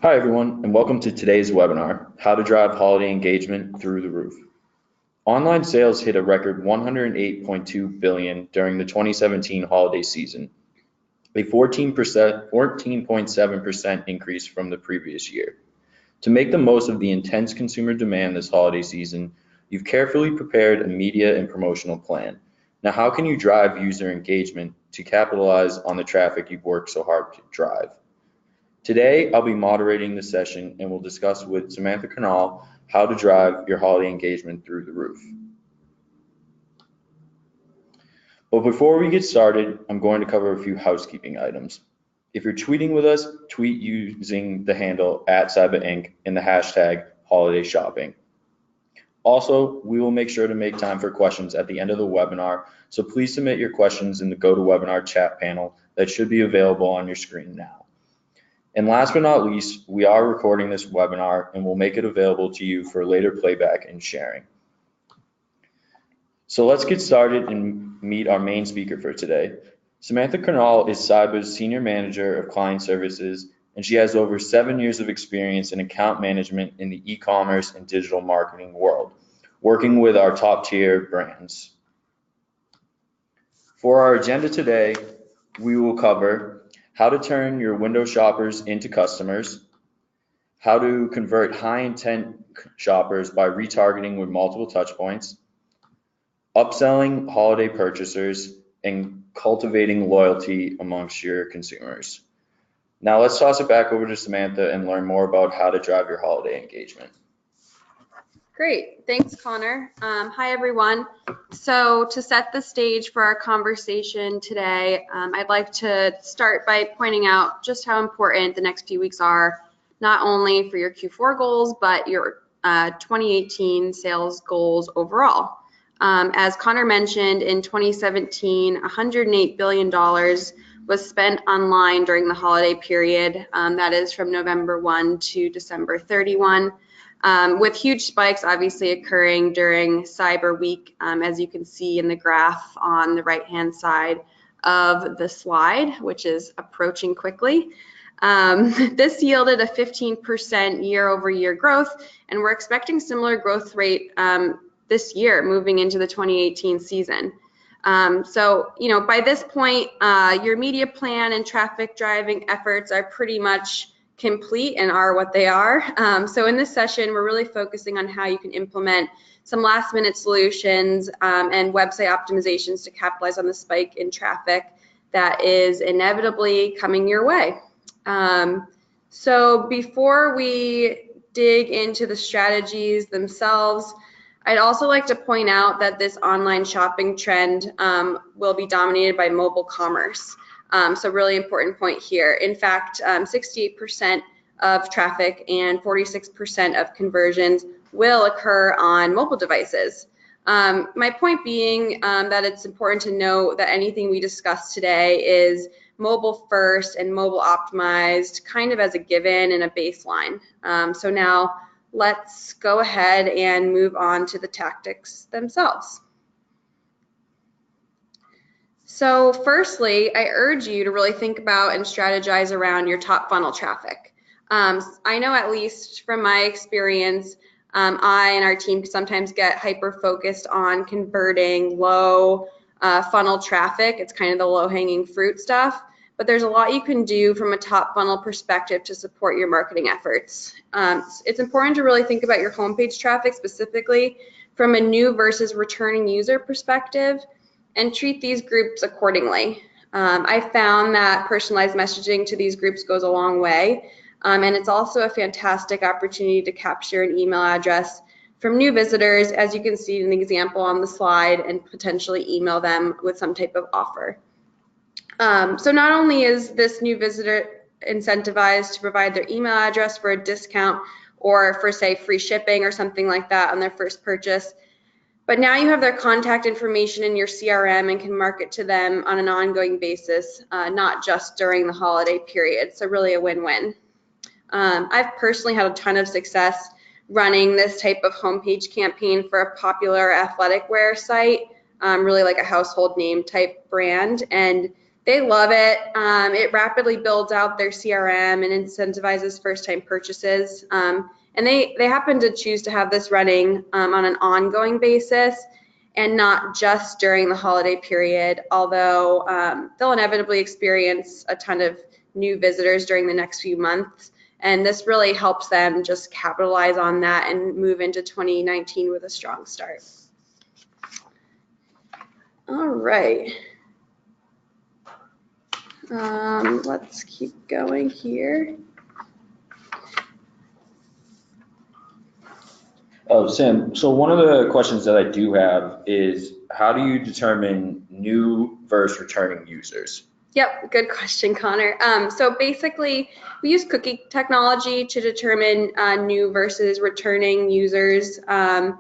Hi everyone, and welcome to today's webinar, How to Drive Holiday Engagement Through the Roof. Online sales hit a record 108.2 billion during the 2017 holiday season, a 14.7% increase from the previous year. To make the most of the intense consumer demand this holiday season, you've carefully prepared a media and promotional plan. Now, how can you drive user engagement to capitalize on the traffic you've worked so hard to drive? Today, I'll be moderating the session and we'll discuss with Samantha Canal how to drive your holiday engagement through the roof. But before we get started, I'm going to cover a few housekeeping items. If you're tweeting with us, tweet using the handle @Cybba Inc. and the hashtag holiday shopping. Also, we will make sure to make time for questions at the end of the webinar, so please submit your questions in the GoToWebinar chat panel that should be available on your screen now. And last but not least, we are recording this webinar and we'll make it available to you for later playback and sharing. So let's get started and meet our main speaker for today. Samantha Canal is Cybba's Senior Manager of Client Services, and she has over 7 years of experience in account management in the e-commerce and digital marketing world, working with our top tier brands. For our agenda today, we will cover how to turn your window shoppers into customers, how to convert high intent shoppers by retargeting with multiple touch points, upselling holiday purchasers, and cultivating loyalty amongst your consumers. Now let's toss it back over to Samantha and learn more about how to drive your holiday engagement. Great, thanks Connor. Hi everyone. So to set the stage for our conversation today, I'd like to start by pointing out just how important the next few weeks are, not only for your Q4 goals, but your 2018 sales goals overall. As Connor mentioned, in 2017, $108 billion was spent online during the holiday period. That is from November 1 to December 31. With huge spikes obviously occurring during Cyber Week, as you can see in the graph on the right-hand side of the slide, which is approaching quickly. This yielded a 15% year-over-year growth, and we're expecting similar growth rate this year moving into the 2018 season. So, by this point, your media plan and traffic driving efforts are pretty much complete and are what they are. So in this session, we're really focusing on how you can implement some last minute solutions and website optimizations to capitalize on the spike in traffic that is inevitably coming your way. So before we dig into the strategies themselves, I'd also like to point out that this online shopping trend will be dominated by mobile commerce. So really important point here. In fact, 68% of traffic and 46% of conversions will occur on mobile devices. My point being that it's important to note that anything we discuss today is mobile first and mobile optimized kind of as a given and a baseline. So now let's go ahead and move on to the tactics themselves. So firstly, I urge you to really think about and strategize around your top funnel traffic. I know, at least from my experience, I and our team sometimes get hyper-focused on converting low funnel traffic. It's kind of the low-hanging fruit stuff, but there's a lot you can do from a top funnel perspective to support your marketing efforts. It's important to really think about your homepage traffic specifically from a new versus returning user perspective, and treat these groups accordingly. I found that personalized messaging to these groups goes a long way, and it's also a fantastic opportunity to capture an email address from new visitors, as you can see in the example on the slide, and potentially email them with some type of offer. So not only is this new visitor incentivized to provide their email address for a discount or for, say, free shipping or something like that on their first purchase, but now you have their contact information in your CRM and can market to them on an ongoing basis, not just during the holiday period. So really a win-win. I've personally had a ton of success running this type of homepage campaign for a popular athletic wear site, really like a household name type brand, and They love it. It rapidly builds out their CRM and incentivizes first-time purchases. And they happen to choose to have this running on an ongoing basis and not just during the holiday period, although they'll inevitably experience a ton of new visitors during the next few months. And this really helps them just capitalize on that and move into 2019 with a strong start. All right. Let's keep going here. Oh, Sam, so one of the questions that I do have is, how do you determine new versus returning users? Yep, good question, Connor. So basically, we use cookie technology to determine new versus returning users and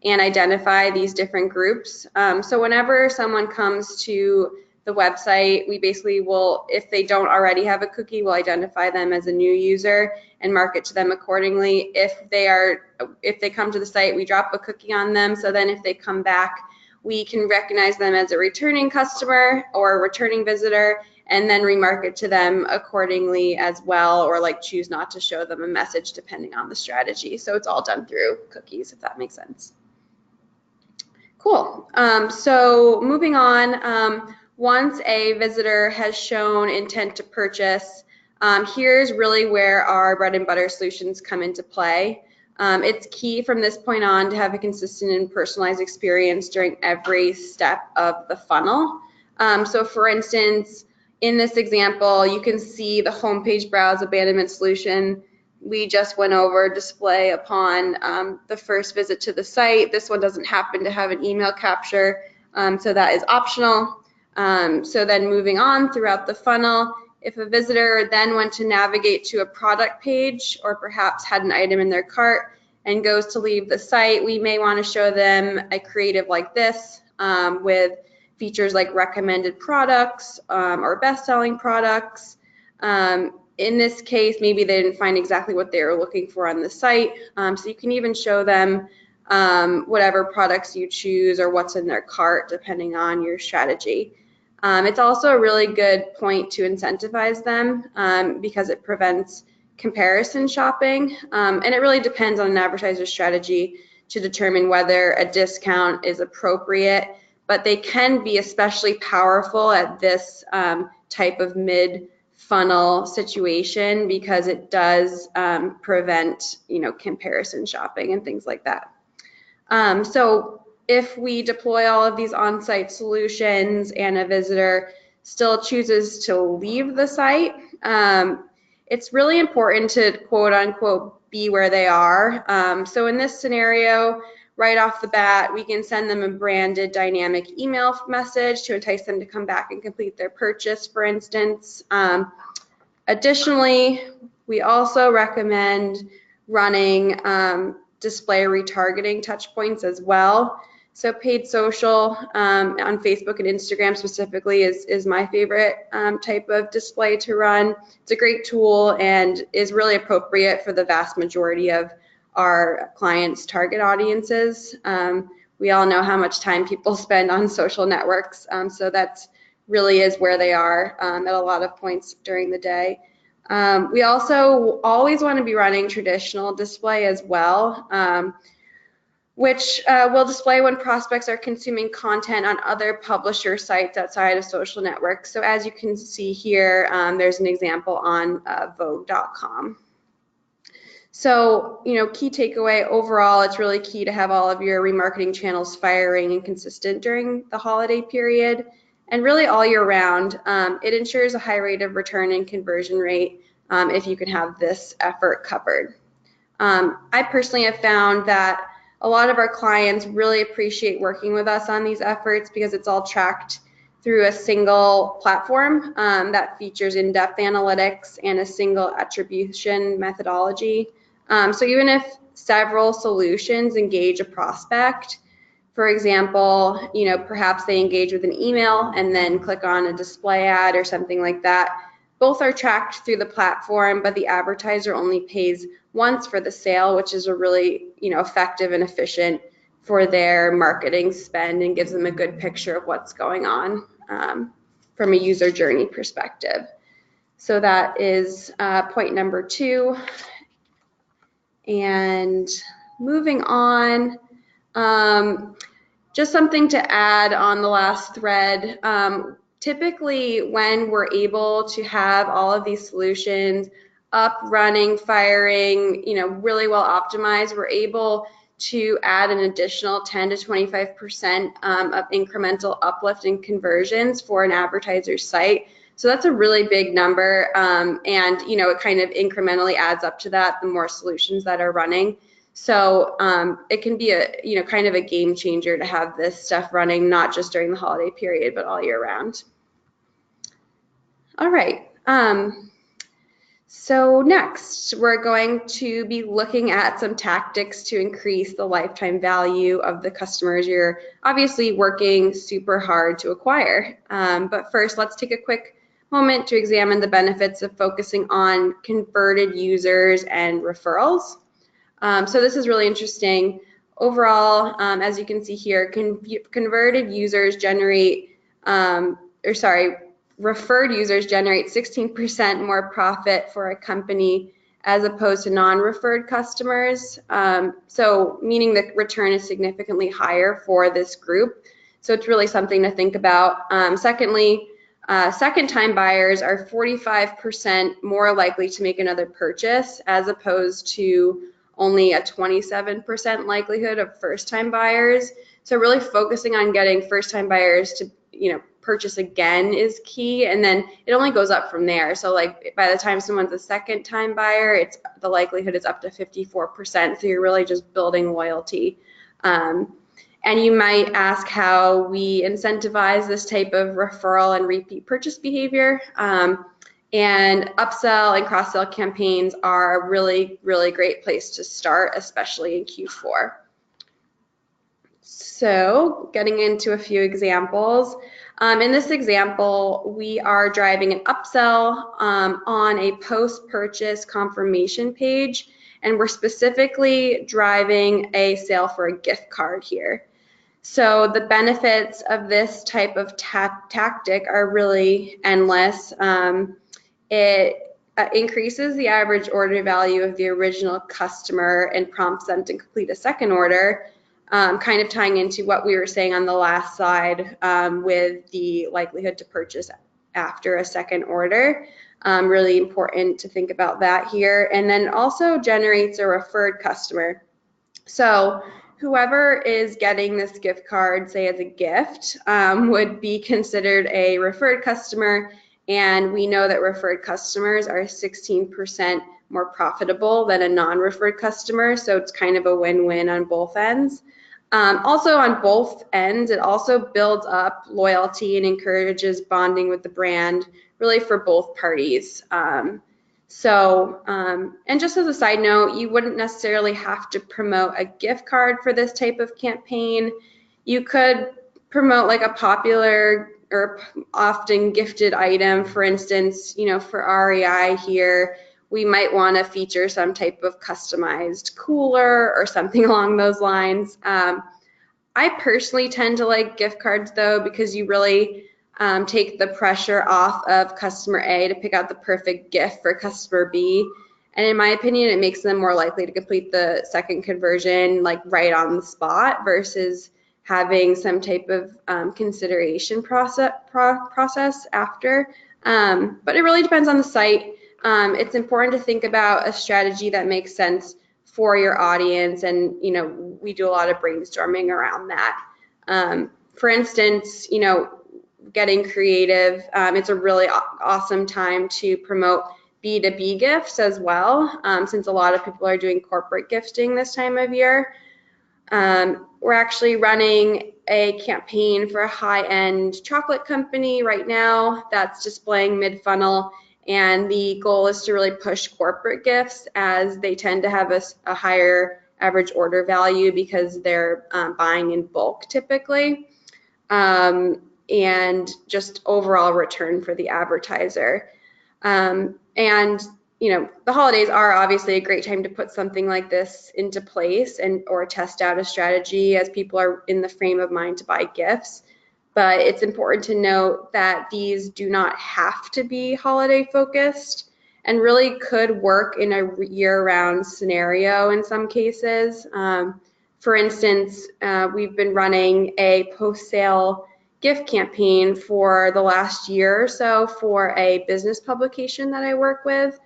identify these different groups. So whenever someone comes to the website, we basically will, if they don't already have a cookie, we'll identify them as a new user and market to them accordingly. If they come to the site, we drop a cookie on them. So then if they come back, we can recognize them as a returning customer or a returning visitor and then remarket to them accordingly as well, or like choose not to show them a message depending on the strategy. So it's all done through cookies, if that makes sense. Cool. So moving on, once a visitor has shown intent to purchase, here's really where our bread and butter solutions come into play. It's key from this point on to have a consistent and personalized experience during every step of the funnel. So for instance, in this example, you can see the homepage browse abandonment solution. We just went over display upon the first visit to the site. This one doesn't happen to have an email capture, so that is optional. So then moving on throughout the funnel, if a visitor then went to navigate to a product page or perhaps had an item in their cart and goes to leave the site, we may want to show them a creative like this with features like recommended products or best-selling products. In this case, maybe they didn't find exactly what they were looking for on the site, so you can even show them whatever products you choose or what's in their cart depending on your strategy. It's also a really good point to incentivize them because it prevents comparison shopping, and it really depends on an advertiser's strategy to determine whether a discount is appropriate, but they can be especially powerful at this type of mid-funnel situation because it does prevent, comparison shopping and things like that. So if we deploy all of these on-site solutions and a visitor still chooses to leave the site, it's really important to quote unquote be where they are. So in this scenario, right off the bat, we can send them a branded dynamic email message to entice them to come back and complete their purchase, for instance. Additionally, we also recommend running display retargeting touch points as well. So paid social on Facebook and Instagram specifically is my favorite type of display to run. It's a great tool and is really appropriate for the vast majority of our clients' target audiences. We all know how much time people spend on social networks, so that's really is where they are at a lot of points during the day. We also always want to be running traditional display as well, which will display when prospects are consuming content on other publisher sites outside of social networks. So as you can see here, there's an example on Vogue.com. So, key takeaway overall, it's really key to have all of your remarketing channels firing and consistent during the holiday period and really all year round. It ensures a high rate of return and conversion rate if you can have this effort covered. I personally have found that a lot of our clients really appreciate working with us on these efforts because it's all tracked through a single platform that features in-depth analytics and a single attribution methodology. So even if several solutions engage a prospect, for example, perhaps they engage with an email and then click on a display ad or something like that, both are tracked through the platform, but the advertiser only pays once for the sale, which is a really effective and efficient for their marketing spend and gives them a good picture of what's going on. from a user journey perspective. So that is point number 2. And moving on, just something to add on the last thread. Typically, when we're able to have all of these solutions up, running, firing, really well optimized, we're able to add an additional 10 to 25% of incremental uplift in conversions for an advertiser's site. So that's a really big number, and it kind of incrementally adds up to that the more solutions that are running. So it can be a kind of a game changer to have this stuff running not just during the holiday period but all year round. All right. So next, we're going to be looking at some tactics to increase the lifetime value of the customers you're obviously working super hard to acquire. But first, let's take a quick moment to examine the benefits of focusing on converted users and referrals. So this is really interesting. Overall, as you can see here, converted users generate, referred users generate 16% more profit for a company as opposed to non-referred customers. So meaning the return is significantly higher for this group. So it's really something to think about. Secondly, second-time buyers are 45% more likely to make another purchase as opposed to only a 27% likelihood of first-time buyers. So really focusing on getting first-time buyers to, purchase again is key, and then it only goes up from there. So like by the time someone's a second-time buyer, the likelihood is up to 54%. So you're really just building loyalty. And you might ask how we incentivize this type of referral and repeat purchase behavior. And upsell and cross-sell campaigns are a really, really great place to start, especially in Q4. So getting into a few examples. In this example, we are driving an upsell on a post-purchase confirmation page, and we're specifically driving a sale for a gift card here. So the benefits of this type of tactic are really endless. It increases the average order value of the original customer and prompts them to complete a second order, kind of tying into what we were saying on the last slide with the likelihood to purchase after a second order. Really important to think about that here. And then also generates a referred customer. So whoever is getting this gift card, say as a gift, would be considered a referred customer. And we know that referred customers are 16% more profitable than a non-referred customer. So it's kind of a win-win on both ends. Also on both ends, it also builds up loyalty and encourages bonding with the brand, really for both parties. And just as a side note, you wouldn't necessarily have to promote a gift card for this type of campaign. You could promote like a popular or often gifted item. For instance, for REI here, we might want to feature some type of customized cooler or something along those lines. I personally tend to like gift cards though, because you really take the pressure off of customer A to pick out the perfect gift for customer B. And in my opinion, it makes them more likely to complete the second conversion like right on the spot versus having some type of consideration process after. But it really depends on the site. It's important to think about a strategy that makes sense for your audience, and we do a lot of brainstorming around that. For instance, getting creative, it's a really awesome time to promote B2B gifts as well, since a lot of people are doing corporate gifting this time of year. We're actually running a campaign for a high-end chocolate company right now that's displaying mid-funnel, and the goal is to really push corporate gifts as they tend to have a higher average order value because they're buying in bulk typically, and just overall return for the advertiser. The holidays are obviously a great time to put something like this into place or test out a strategy as people are in the frame of mind to buy gifts. but it's important to note that these do not have to be holiday focused and really could work in a year-round scenario in some cases. For instance, we've been running a post-sale gift campaign for the last year or so for a business publication that I work with.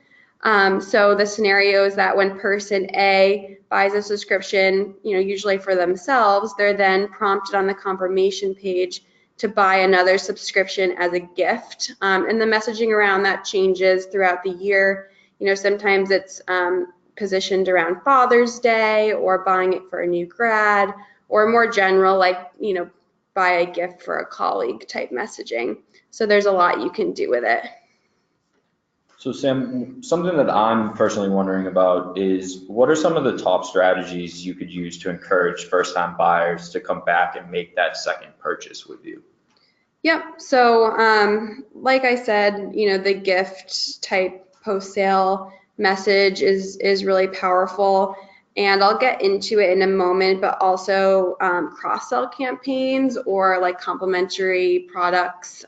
So the scenario is that when person A buys a subscription, usually for themselves, they're then prompted on the confirmation page to buy another subscription as a gift. And the messaging around that changes throughout the year. Sometimes it's positioned around Father's Day or buying it for a new grad, or more general, like, buy a gift for a colleague type messaging. So there's a lot you can do with it. So Sam, something that I'm personally wondering about is what are some of the top strategies you could use to encourage first-time buyers to come back and make that second purchase with you? Yep. So like I said, the gift type post-sale message is really powerful. And I'll get into it in a moment, but also cross-sell campaigns or like complementary products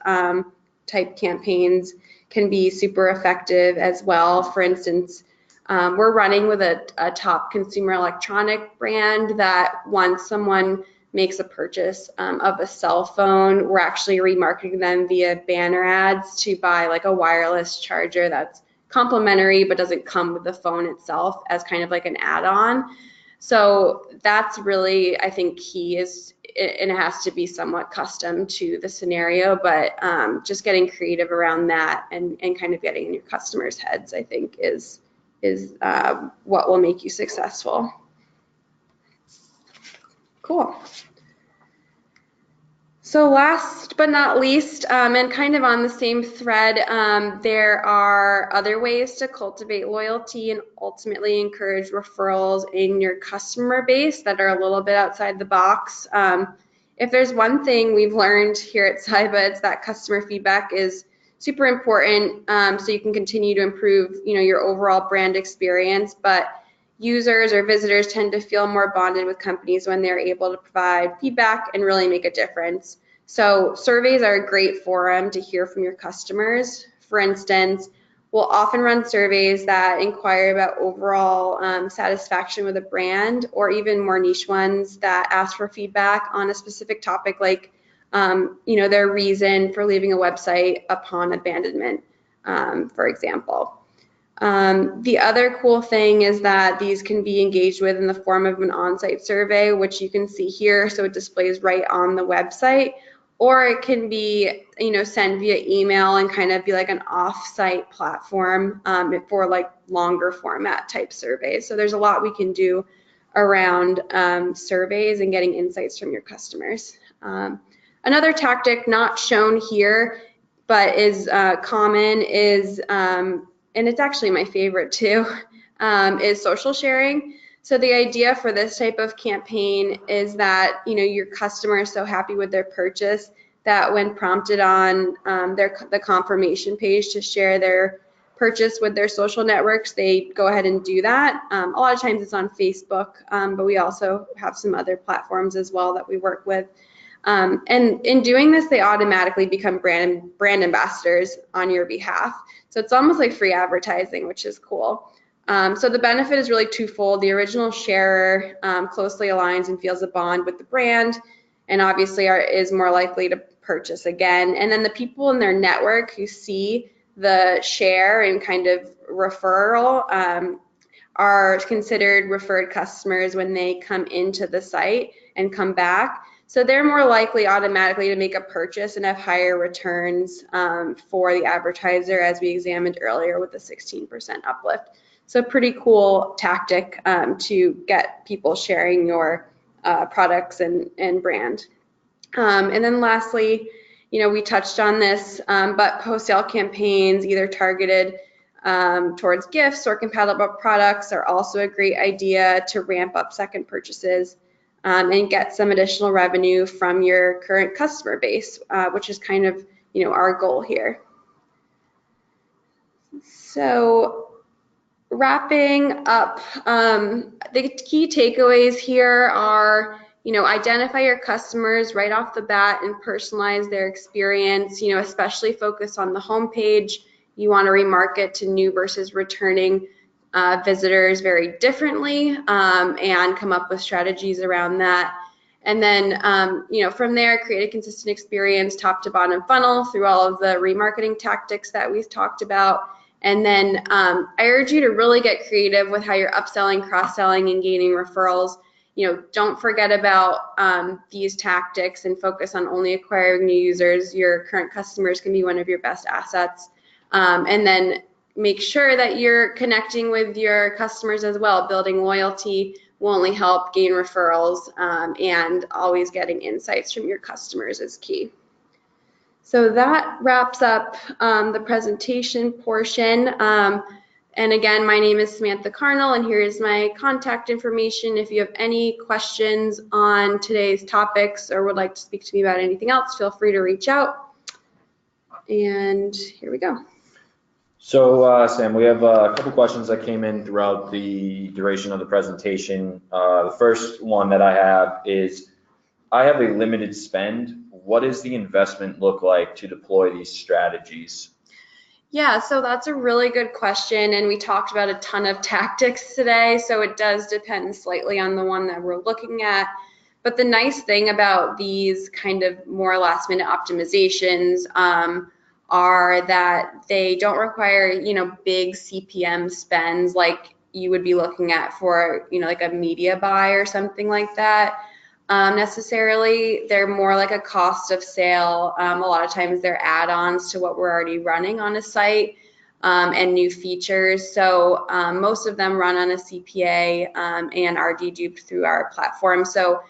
type campaigns can be super effective as well. For instance, we're running with a top consumer electronic brand that once someone makes a purchase of a cell phone, we're actually remarketing them via banner ads to buy like a wireless charger that's complimentary but doesn't come with the phone itself, as kind of like an add-on. So that's really, I think, key, and it has to be somewhat custom to the scenario, but just getting creative around that and kind of getting in your customers' heads, I think, is what will make you successful. Cool. So last but not least, and kind of on the same thread, there are other ways to cultivate loyalty and ultimately encourage referrals in your customer base that are a little bit outside the box. If there's one thing we've learned here at Cybba, it's that customer feedback is super important, so you can continue to improve, your overall brand experience. But users or visitors tend to feel more bonded with companies when they're able to provide feedback and really make a difference. So surveys are a great forum to hear from your customers. For instance, we'll often run surveys that inquire about overall satisfaction with a brand, or even more niche ones that ask for feedback on a specific topic, like their reason for leaving a website upon abandonment, for example. The other cool thing is that these can be engaged with in the form of an on-site survey, which you can see here, so it displays right on the website, or it can be, sent via email and kind of be like an off-site platform for like longer format type surveys. So there's a lot we can do around surveys and getting insights from your customers. Another tactic not shown here, but is common, is and it's actually my favorite too, is social sharing. So the idea for this type of campaign is that your customer is so happy with their purchase that when prompted on the confirmation page to share their purchase with their social networks, they go ahead and do that. A lot of times it's on Facebook, but we also have some other platforms as well that we work with. And in doing this, they automatically become brand ambassadors on your behalf. So it's almost like free advertising, which is cool. So the benefit is really twofold. The original sharer closely aligns and feels a bond with the brand, and obviously is more likely to purchase again. And then the people in their network who see the share and kind of referral are considered referred customers when they come into the site and come back. So they're more likely automatically to make a purchase and have higher returns for the advertiser, as we examined earlier with the 16% uplift. So pretty cool tactic to get people sharing your products and brand. And then lastly, we touched on this, but post-sale campaigns, either targeted towards gifts or compatible products, are also a great idea to ramp up second purchases and get some additional revenue from your current customer base, which is kind of our goal here. So wrapping up, the key takeaways here are, identify your customers right off the bat and personalize their experience, especially focus on the homepage. You want to remarket to new versus returning visitors very differently, and come up with strategies around that. And then, from there, create a consistent experience, top to bottom funnel through all of the remarketing tactics that we've talked about. And then I urge you to really get creative with how you're upselling, cross-selling, and gaining referrals. Don't forget about these tactics and focus on only acquiring new users. Your current customers can be one of your best assets. And then make sure that you're connecting with your customers as well. Building loyalty will only help gain referrals, and always getting insights from your customers is key. So that wraps up the presentation portion. And again, my name is Samantha Carnell, and here is my contact information. If you have any questions on today's topics or would like to speak to me about anything else, feel free to reach out. And here we go. So Sam, we have a couple questions that came in throughout the duration of the presentation. The first one that I have is, I have a limited spend. What does the investment look like to deploy these strategies? Yeah, so that's a really good question, and we talked about a ton of tactics today, so it does depend slightly on the one that we're looking at. But the nice thing about these kind of more last-minute optimizations are that they don't require, big CPM spends like you would be looking at for, like a media buy or something like that. Necessarily, they're more like a cost of sale. A lot of times they're add-ons to what we're already running on a site, and new features. So most of them run on a CPA and are deduped through our platform. So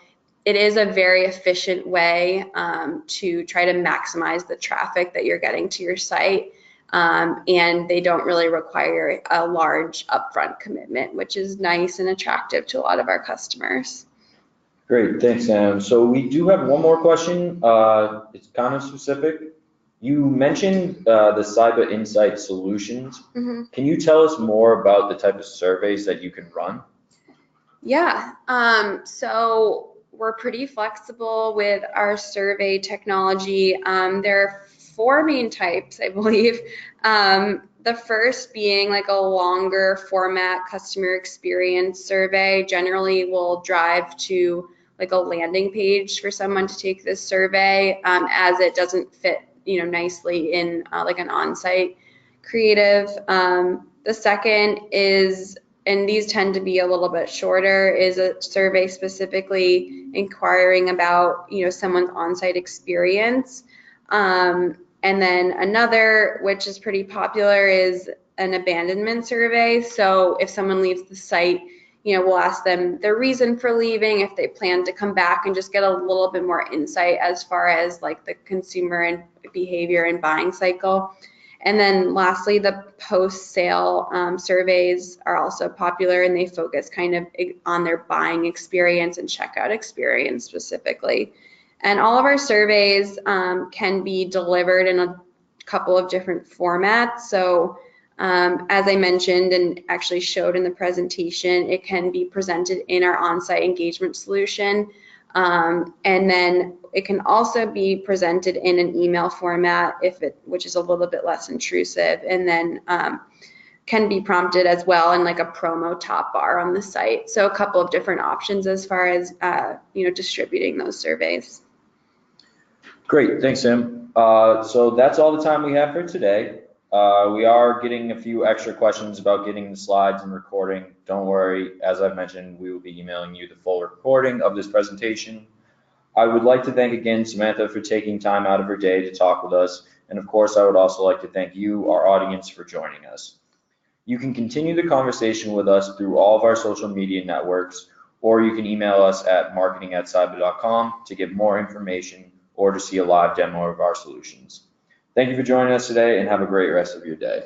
it is a very efficient way to try to maximize the traffic that you're getting to your site. And they don't really require a large upfront commitment, which is nice and attractive to a lot of our customers. Great, thanks, Sam. So we do have one more question. It's kind of specific. You mentioned the Cybba Insight solutions. Mm-hmm. Can you tell us more about the type of surveys that you can run? Yeah, so we're pretty flexible with our survey technology. There are 4 main types, I believe. The first being like a longer format customer experience survey. Generally will drive to like a landing page for someone to take this survey, as it doesn't fit, nicely in like an on-site creative. The second is, and these tend to be a little bit shorter, is a survey specifically inquiring about, someone's on-site experience. And then another, which is pretty popular, is an abandonment survey. So if someone leaves the site, we'll ask them their reason for leaving, if they plan to come back, and just get a little bit more insight as far as like the consumer and behavior and buying cycle. And then lastly, the post-sale surveys are also popular, and they focus kind of on their buying experience and checkout experience specifically. And all of our surveys can be delivered in a couple of different formats. So as I mentioned and actually showed in the presentation, it can be presented in our on-site engagement solution. And then it can also be presented in an email format, which is a little bit less intrusive, and then can be prompted as well in like a promo top bar on the site. So a couple of different options as far as distributing those surveys. Great, thanks, Sam. So that's all the time we have for today. We are getting a few extra questions about getting the slides and recording. Don't worry, as I've mentioned, we will be emailing you the full recording of this presentation. I would like to thank again Samantha for taking time out of her day to talk with us. And of course, I would also like to thank you, our audience, for joining us. You can continue the conversation with us through all of our social media networks, or you can email us at marketing@cybba.com to get more information or to see a live demo of our solutions. Thank you for joining us today, and have a great rest of your day.